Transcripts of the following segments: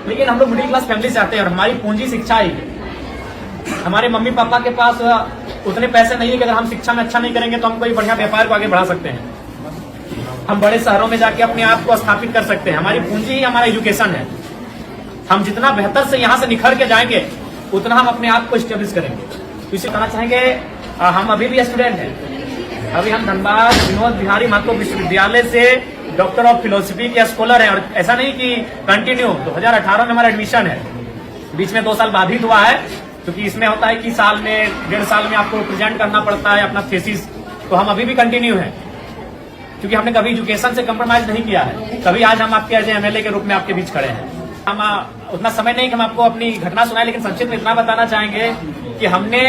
लेकिन हम लोग मिडिल क्लास फैमिली से आते हैं और हमारी पूंजी शिक्षा ही है। हमारे मम्मी पापा के पास उतने पैसे नहीं है कि अगर हम शिक्षा में अच्छा नहीं करेंगे तो हम कोई बढ़िया व्यापार को आगे बढ़ा सकते हैं, हम बड़े शहरों में जाके अपने आप को स्थापित कर सकते हैं। हमारी पूंजी ही हमारा एजुकेशन है। हम जितना बेहतर से यहाँ से निखर के जाएंगे उतना हम अपने आप को स्टेब्लिश करेंगे। तो इसे कहना चाहेंगे, हम अभी भी स्टूडेंट हैं। अभी हम धनबाद विनोद बिहारी महतो विश्वविद्यालय से डॉक्टर ऑफ फिलोसफी के स्कॉलर हैं। और ऐसा नहीं कि कंटिन्यू 2018 में हमारा एडमिशन है, बीच में 2 साल बाधित हुआ है, क्योंकि इसमें होता है कि साल में 1.5 साल में आपको प्रेजेंट करना पड़ता है अपना थीसिस। तो हम अभी भी कंटिन्यू हैं, क्योंकि हमने कभी एजुकेशन से कंप्रोमाइज नहीं किया है। कभी आज हम आपके एज एमएलए के रूप में आपके बीच खड़े हैं। हम उतना समय नहीं कि हम आपको अपनी घटना सुनाए, लेकिन संक्षिप्त में इतना बताना चाहेंगे कि हमने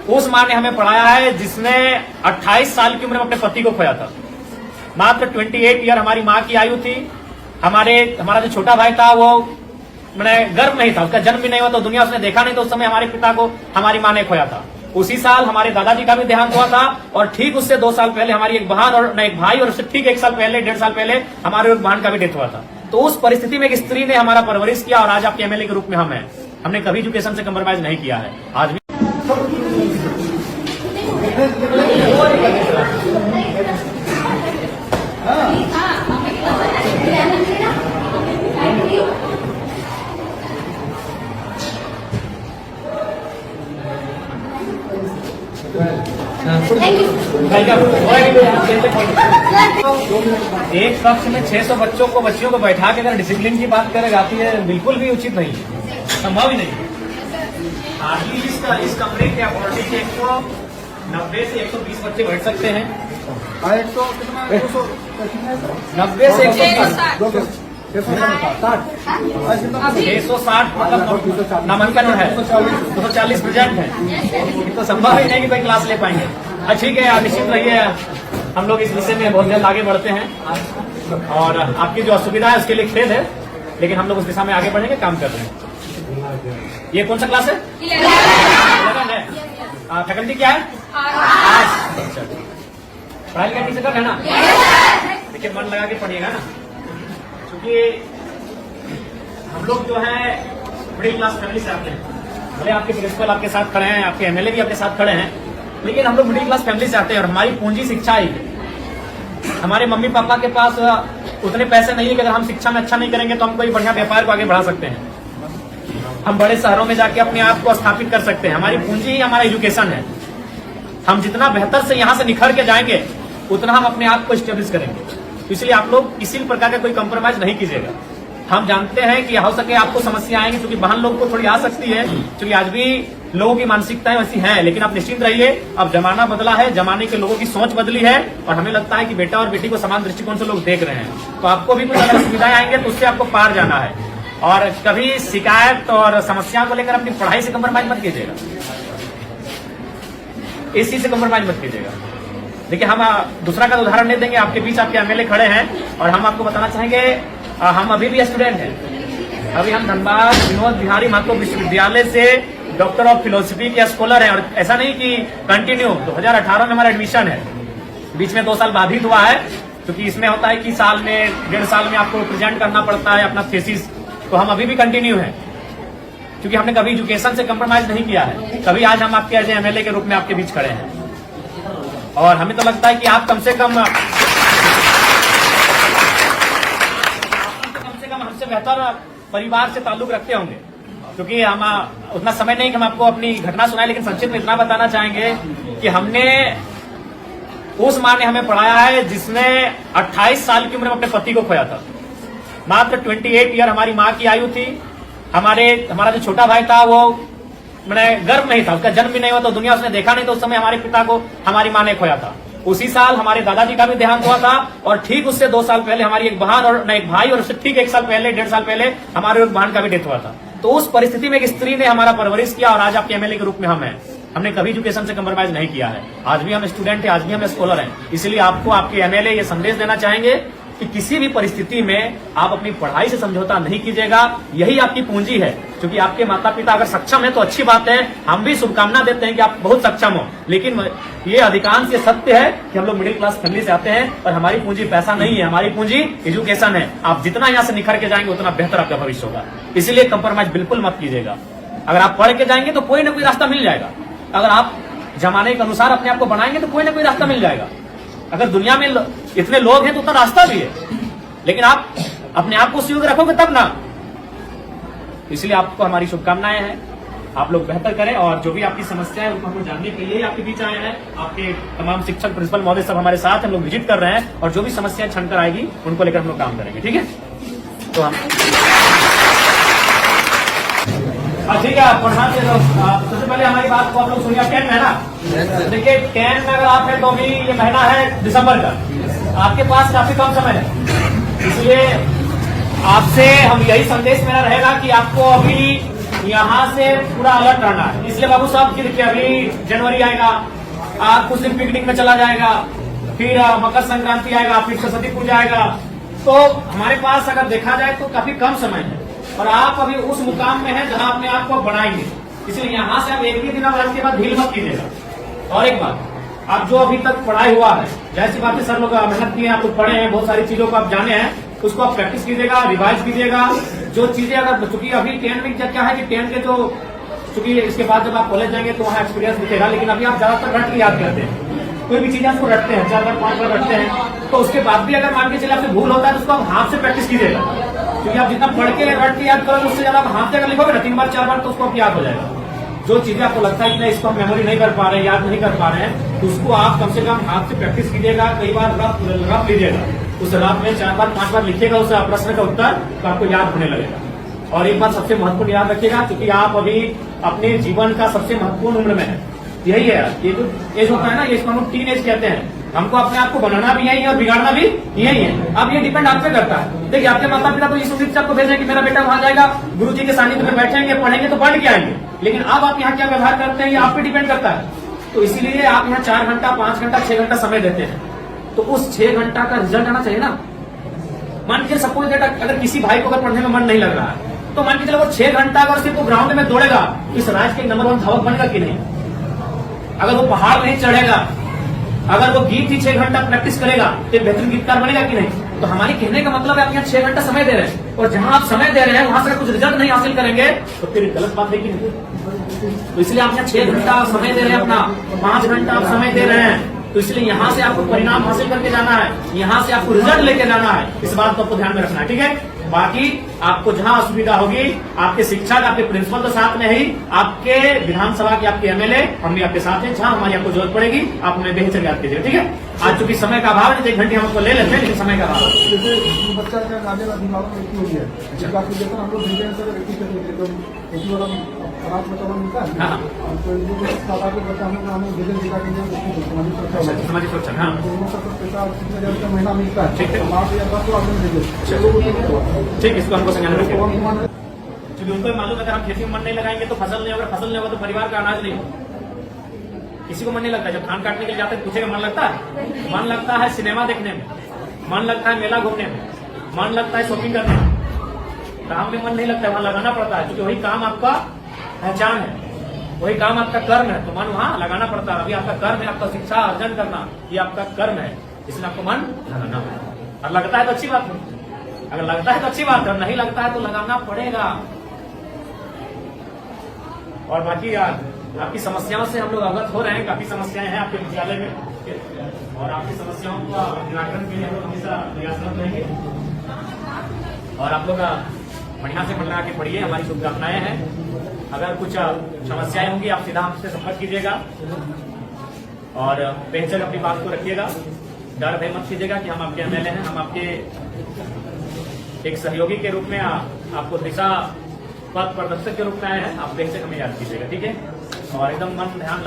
उस माँ ने हमें पढ़ाया है जिसने 28 साल की उम्र में अपने पति को खोया था। मात्र 28 ईयर हमारी माँ की आयु थी। हमारा जो छोटा भाई था वो मैंने गर्भ नहीं था, उसका जन्म भी नहीं हुआ, तो दुनिया उसने देखा नहीं। तो उस समय हमारे पिता को हमारी माँ ने खोया था। उसी साल हमारे दादाजी का भी देहांत हुआ था, और ठीक उससे 2 साल पहले हमारी एक बहन और एक भाई, और उससे ठीक 1 साल पहले 1.5 साल पहले हमारे एक बहन का भी डेथ हुआ था। तो उस परिस्थिति में एक स्त्री ने हमारा परवरिश किया, और आज आपके एमएलए के रूप में हम हैं। हमने कभी एजुकेशन से कंप्रोमाइज नहीं किया है। आज भी एक कक्ष में 600 बच्चियों को बैठा के अगर डिसिप्लिन की बात करें जाती है, बिल्कुल भी उचित नहीं है, संभव ही नहीं। हार्डली इस कमरे के अकॉर्डिंग 190 से 120 बच्चे बैठ सकते हैं। 90 से 120 660 मतलब नामांकन है, 240 प्रेजेंट है। तो संभव ही नहीं कि कोई क्लास ले पाएंगे। ठीक है, आप निश्चित रहिए, हम लोग इस विषय में बहुत जल्द आगे बढ़ते हैं, और आपकी जो असुविधा है उसके लिए खेद है, लेकिन हम लोग उस दिशा में आगे बढ़ेंगे, काम कर रहे हैं। ये कौन सा क्लास है? 11 है। फैकल्टी क्या है? अच्छा, पढ़ाई करने से कर है ना? देखिए, मन लगा के पढ़िएगा ना, क्योंकि हम लोग जो है मिडिल क्लास फैमिली से आते हैं। भले आपके प्रिंसिपल आपके साथ खड़े हैं, आपके एमएलए भी आपके साथ खड़े हैं, लेकिन हम लोग मिडिल क्लास फैमिली से आते हैं और हमारी पूंजी शिक्षा ही है। हमारे मम्मी पापा के पास उतने पैसे नहीं है कि अगर हम शिक्षा में अच्छा नहीं करेंगे तो हम कोई बढ़िया व्यापार को आगे बढ़ा सकते हैं, हम बड़े शहरों में जाके अपने आप को स्थापित कर सकते हैं। हमारी पूंजी ही हमारा एजुकेशन है। हम जितना बेहतर से यहाँ से निखर के जाएंगे उतना हम अपने आप को स्टेब्लिश करेंगे। तो इसलिए आप लोग किसी भी प्रकार का कोई कंप्रोमाइज नहीं कीजिएगा। हम जानते हैं कि हो सके आपको समस्या आएंगी, क्योंकि बहन लोग को थोड़ी आ सकती है, क्योंकि आज भी लोगों की मानसिकताएं वैसी हैं, लेकिन आप निश्चिंत रहिए, अब जमाना बदला है, जमाने के लोगों की सोच बदली है, और हमें लगता है कि बेटा और बेटी को समान दृष्टिकोण से लोग देख रहे हैं। तो आपको भी कुछ अगर सुविधाएं आएंगे तो उससे आपको पार जाना है, और कभी शिकायत और समस्या को लेकर अपनी पढ़ाई से कंप्रोमाइज मत कीजिएगा, इस चीज से कंप्रोमाइज मत कीजिएगा। देखिए, हम दूसरा का उदाहरण नहीं देंगे, आपके बीच आपके एमएलए खड़े हैं, और हम आपको बताना चाहेंगे, हम अभी भी स्टूडेंट हैं। अभी हम धनबाद विनोद बिहारी महतो विश्वविद्यालय से डॉक्टर ऑफ फिलोसफी के स्कॉलर हैं। और ऐसा नहीं कि कंटिन्यू 2018 में हमारा एडमिशन है, बीच में 2 साल बाधित हुआ है, क्योंकि इसमें होता है कि साल में 1.5 साल में आपको प्रेजेंट करना पड़ता है अपना थीसिस। तो हम अभी भी कंटिन्यू हैं, क्योंकि हमने कभी एजुकेशन से कंप्रोमाइज नहीं किया है। कभी आज हम आपके एज एमएलए के रूप में आपके बीच खड़े हैं, और हमें तो लगता है कि आप कम से कम हमसे बेहतर परिवार से ताल्लुक रखते होंगे, क्योंकि हम उतना समय नहीं कि हम आपको अपनी घटना सुनाए, लेकिन संक्षिप्त में इतना बताना चाहेंगे कि हमने उस माँ ने हमें पढ़ाया है जिसने 28 साल की उम्र में अपने पति को खोया था। मात्र 28 ईयर हमारी माँ की आयु थी। हमारा जो छोटा भाई था वो मैंने गर्भ नहीं था, उसका जन्म भी नहीं हुआ, तो दुनिया उसने देखा नहीं। तो उस समय हमारे पिता को हमारी माँ ने खोया था। उसी साल हमारे दादाजी का भी देहांत हुआ था, और ठीक उससे 2 साल पहले हमारी एक बहन और एक भाई, और उससे ठीक 1 साल पहले 1.5 साल पहले हमारे एक बहन का भी डेथ हुआ था। तो उस परिस्थिति में एक स्त्री ने हमारा परवरिश किया, और आज आपके एमएलए के रूप में हम हैं। हमने कभी एजुकेशन से कंप्रोमाइज नहीं किया है। आज भी हम स्टूडेंट हैं, आज भी हम स्कॉलर हैं। इसलिए आपको आपके एमएलए ये संदेश देना चाहेंगे कि किसी भी परिस्थिति में आप अपनी पढ़ाई से समझौता नहीं कीजिएगा। यही आपकी पूंजी है, क्योंकि आपके माता पिता अगर सक्षम है तो अच्छी बात है, हम भी शुभकामना देते हैं कि आप बहुत सक्षम हो। लेकिन ये अधिकांश ये सत्य है कि हम लोग मिडिल क्लास फैमिली से आते हैं और हमारी पूंजी पैसा नहीं है, हमारी पूंजी एजुकेशन है। आप जितना यहाँ से निखर के जाएंगे उतना बेहतर आपका भविष्य होगा, इसलिए कंप्रोमाइज बिल्कुल मत कीजिएगा। अगर आप पढ़ के जाएंगे तो कोई ना कोई रास्ता मिल जाएगा, अगर आप जमाने के अनुसार अपने आप को बनाएंगे तो कोई ना कोई रास्ता मिल जाएगा। अगर दुनिया में इतने लोग हैं तो उतना रास्ता भी है, लेकिन आप अपने आप को सुयोग्य रखोगे तब ना। इसलिए आपको हमारी शुभकामनाएं हैं, आप लोग बेहतर करें। और जो भी आपकी समस्या है उनको जानने के लिए आपके बीच आए हैं। आपके तमाम शिक्षक, प्रिंसिपल महोदय सब हमारे साथ हम लोग विजिट कर रहे हैं, और जो भी समस्याएं छन कर आएगी उनको लेकर हम लोग काम करेंगे। ठीक है, तो हम ठीक है, आप पढ़ा से सबसे पहले हमारी बात को आप लोग सुनिए। 10 महीना, देखिए 10 में अगर आप है तो अभी ये महीना है दिसंबर का, आपके पास काफी कम समय है। इसलिए आपसे हम यही संदेश मेरा रहेगा कि आपको अभी यहाँ से पूरा अलर्ट रहना है। इसलिए बाबू साहब की देखिए, अभी जनवरी आएगा, आप कुछ दिन पिकनिक में चला जाएगा, फिर मकर संक्रांति आएगा, फिर सरस्वती पूजा आएगा, तो हमारे पास अगर देखा जाए तो काफी कम समय है, और आप अभी उस मुकाम में हैं जहां अपने आप को बढ़ाएंगे। इसलिए यहाँ से आप एक ही दिन अब के बाद ढील मत कीजिएगा। और एक बात, आप जो अभी तक पढ़ाई हुआ है, जैसी बात है सर लोग मेहनत किए, आप लोग पढ़े हैं, बहुत सारी चीजों को आप जाने हैं, उसको आप प्रैक्टिस कीजिएगा, रिवाइज कीजिएगा। जो चीजें अगर, चूंकि अभी 10 में क्या है कि 10 के जो, चूंकि इसके बाद जब आप कॉलेज जाएंगे तो वहाँ एक्सपीरियंस दिखेगा, लेकिन अभी आप ज्यादातर रट के याद करते हैं, कोई भी चीज आपको रटते हैं, 4 बार 5 बार रटते हैं, तो उसके बाद भी अगर मान के चले आपसे भूल होता है तो उसको आप हाथ से प्रैक्टिस कीजिएगा। क्योंकि आप जितना पढ़ के रट के याद करोगे उससे ज्यादा आप हाथ से अगर लिखोगे ना 3 बार 4 बार तो उसको आप याद हो जाएगा। जो चीजें आपको लगता है कि इसको हम मेमोरी नहीं कर पा रहे हैं, याद नहीं कर पा रहे हैं, तो उसको आप कम से कम हाथ से प्रैक्टिस कीजिएगा। कई बार रफ लीजिएगा, उस रफ में 4 बार 5 बार लिखिएगा उस प्रश्न का उत्तर, तो आपको याद होने लगेगा। और एक बात सबसे महत्वपूर्ण याद रखिएगा, क्योंकि आप अभी अपने जीवन का सबसे महत्वपूर्ण उम्र में है, यही है ये जो एज होता है ना, ये इसको हम टीन एज कहते हैं। हमको अपने आप को बनाना भी यही है और बिगाड़ना भी यही है। अब ये डिपेंड आप पे करता है। देखिए आपके माता पिता तो इस उम्मीद से आपको भेजे कि मेरा बेटा वहां जाएगा, गुरु जी के सानिध्य में बैठेंगे, पढ़ेंगे तो पढ़ के आएंगे, लेकिन अब आप यहाँ क्या व्यवहार करते हैं ये आप पे डिपेंड करता है। तो इसीलिए आप यहाँ 4 घंटा 5 घंटा 6 घंटा समय देते हैं, तो उस 6 घंटा का रिजल्ट आना चाहिए ना। मान के सपोज दैट अगर किसी भाई को अगर पढ़ने में मन नहीं लग रहा है, तो मान के चलो वो 6 घंटा अगर सिर्फ वो ग्राउंड में दौड़ेगा, इस राज्य के नंबर 1 धावक बनेगा कि नहीं? अगर वो पहाड़ नहीं चढ़ेगा, अगर वो गीत ही 6 घंटा प्रैक्टिस करेगा तो बेहतरीन गीतकार बनेगा कि नहीं? तो हमारे कहने का मतलब है आप यहाँ 6 घंटा समय दे रहे हैं, और जहां आप समय दे रहे हैं वहां से कुछ रिजल्ट नहीं हासिल करेंगे तो फिर गलत बात है कि नहीं? तो इसलिए आप यहाँ 6 घंटा समय दे रहे हैं, अपना 5 घंटा आप समय दे रहे हैं, तो इसलिए यहाँ से आपको परिणाम हासिल करके जाना है, यहाँ से आपको रिजल्ट लेके जाना है। इस बात को आपको ध्यान में रखना है, ठीक है? बाकी आपको जहां असुविधा होगी, आपके शिक्षक, आपके प्रिंसिपल तो साथ में ही, आपके विधानसभा के आपके एमएलए हम भी आपके साथ हैं, जहां हमारी आपको जरूरत पड़ेगी आप हमें बेहतर याद कीजिए, ठीक है? आज चूंकि समय का अभाव है, 1 घंटे हम आपको ले लेते हैं, लेकिन समय का अभाव है। जैसे बच्चा का गाने का दिमाग में हो गया, हम लोग भेजे हैं सर, खराब वातावरण मिलता है, तो बच्चा हमें भेजन जिला के सामाजिक सुरक्षा, हाँ, पैसा 30,000 का महीना मिलता है, ठीक है, 8,000 तो आपने भेजे, ठीक, इसको हमको समझाना पड़ेगा। क्योंकि उनको मालूम है अगर हम खेती में मन नहीं लगाएंगे तो फसल नहीं होगा, फसल नहीं होगा तो परिवार का अनाज नहीं होगा। किसी को मन नहीं लगता, जब धान काटने के लिए जाते हैं पूछेगा मन लगता है? मन लगता है सिनेमा देखने में, मन लगता है मेला घूमने में, मन लगता है शॉपिंग करने में। काम में मन नहीं लगता है, वहां लगाना पड़ता है, क्योंकि वही काम आपका पहचान है, वही काम आपका कर्म है, तो मन वहां लगाना पड़ता है। अभी आपका कर्म है, आपका शिक्षा अर्जन करना, ये आपका कर्म है, इसलिए आपको मन लगाना है। और लगता है तो अच्छी बात है, अगर लगता है तो अच्छी बात है, और नहीं लगता है तो लगाना पड़ेगा। और बाकी आपकी समस्याओं से हम लोग अवगत हो रहे हैं, काफी समस्याएं हैं आपके विद्यालय में, और आपकी समस्याओं का निराकरण के लिए हम लोग हमेशा प्रयासरत रहेंगे। और आप लोग बढ़िया से मन लगा के पढ़िए, हमारी शुभकामनाएं हैं। अगर कुछ समस्याएं होंगी आप सीधा हमसे संपर्क कीजिएगा, और बेहतर अपनी बात को रखिएगा, डर भय मत कीजिएगा कि हम आपके एमएलए हैं, हम आपके एक सहयोगी के रूप में आपको दिशा पथ प्रदर्शक के रूप में आए हैं, आप बेहतर हमें याद कीजिएगा, ठीक है? और एकदम मन ध्यान